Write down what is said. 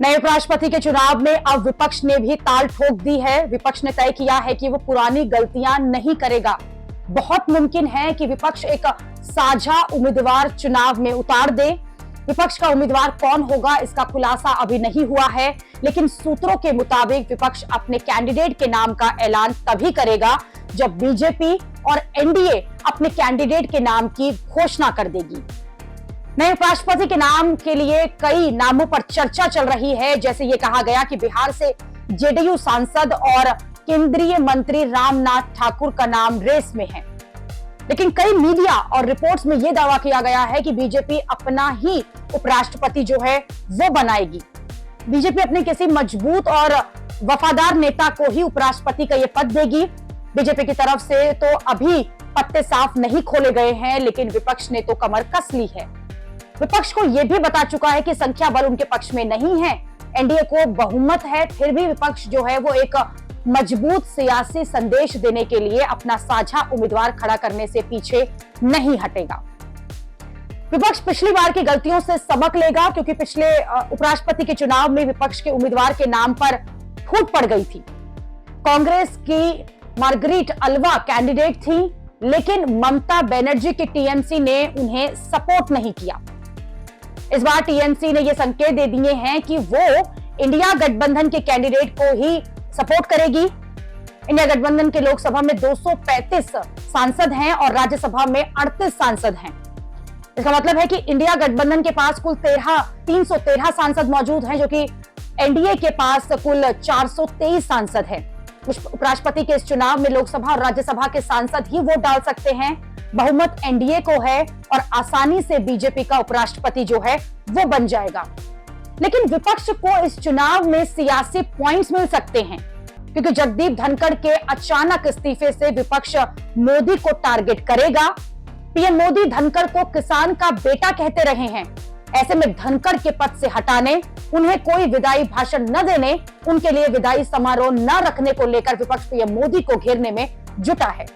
नए उपराष्ट्रपति के चुनाव में अब विपक्ष ने भी ताल ठोक दी है। विपक्ष ने तय किया है कि वो पुरानी गलतियां नहीं करेगा। बहुत मुमकिन है कि विपक्ष एक साझा उम्मीदवार चुनाव में उतार दे। विपक्ष का उम्मीदवार कौन होगा इसका खुलासा अभी नहीं हुआ है, लेकिन सूत्रों के मुताबिक विपक्ष अपने कैंडिडेट के नाम का ऐलान तभी करेगा जब बीजेपी और एनडीए अपने कैंडिडेट के नाम की घोषणा कर देगी। नए उपराष्ट्रपति के नाम के लिए कई नामों पर चर्चा चल रही है। जैसे ये कहा गया कि बिहार से जेडीयू सांसद और केंद्रीय मंत्री रामनाथ ठाकुर का नाम रेस में है, लेकिन कई मीडिया और रिपोर्ट्स में यह दावा किया गया है कि बीजेपी अपना ही उपराष्ट्रपति जो है वो बनाएगी। बीजेपी अपने किसी मजबूत और वफादार नेता को ही उपराष्ट्रपति का यह पद देगी। बीजेपी की तरफ से तो अभी पत्ते साफ नहीं खोले गए हैं, लेकिन विपक्ष ने तो कमर कस ली है। विपक्ष को यह भी बता चुका है कि संख्या बल उनके पक्ष में नहीं है, एनडीए को बहुमत है, फिर भी विपक्ष जो है वो एक मजबूत सियासी संदेश देने के लिए अपना साझा उम्मीदवार खड़ा करने से पीछे नहीं हटेगा। विपक्ष पिछली बार की गलतियों से सबक लेगा, क्योंकि पिछले उपराष्ट्रपति के चुनाव में विपक्ष के उम्मीदवार के नाम पर फूट पड़ गई थी। कांग्रेस की मार्गरेट अल्वा कैंडिडेट थी, लेकिन ममता बनर्जी की टीएमसी ने उन्हें सपोर्ट नहीं किया। इस बार टीएमसी ने यह संकेत दे दिए हैं कि वो इंडिया गठबंधन के कैंडिडेट को ही सपोर्ट करेगी। इंडिया गठबंधन के लोकसभा में 235 सांसद हैं और राज्यसभा में 38 सांसद हैं। इसका मतलब है कि इंडिया गठबंधन के पास कुल 313 सांसद मौजूद हैं, जो कि एनडीए के पास कुल 423 सांसद हैं। उपराष्ट्रपति के इस चुनाव में लोकसभा और राज्यसभा के सांसद ही वोट डाल सकते हैं। बहुमत एनडीए को है और आसानी से बीजेपी का उपराष्ट्रपति जो है वो बन जाएगा। लेकिन विपक्ष को इस चुनाव में सियासी पॉइंट्स मिल सकते हैं, क्योंकि जगदीप धनखड़ के अचानक इस्तीफे से विपक्ष मोदी को टारगेट करेगा। पीएम मोदी धनखड़ को किसान का बेटा कहते रहे हैं। ऐसे में धनखड़ के पद से हटाने, उन्हें कोई विदाई भाषण न देने, उनके लिए विदाई समारोह न रखने को लेकर विपक्ष पीएम मोदी को घेरने में जुटा है।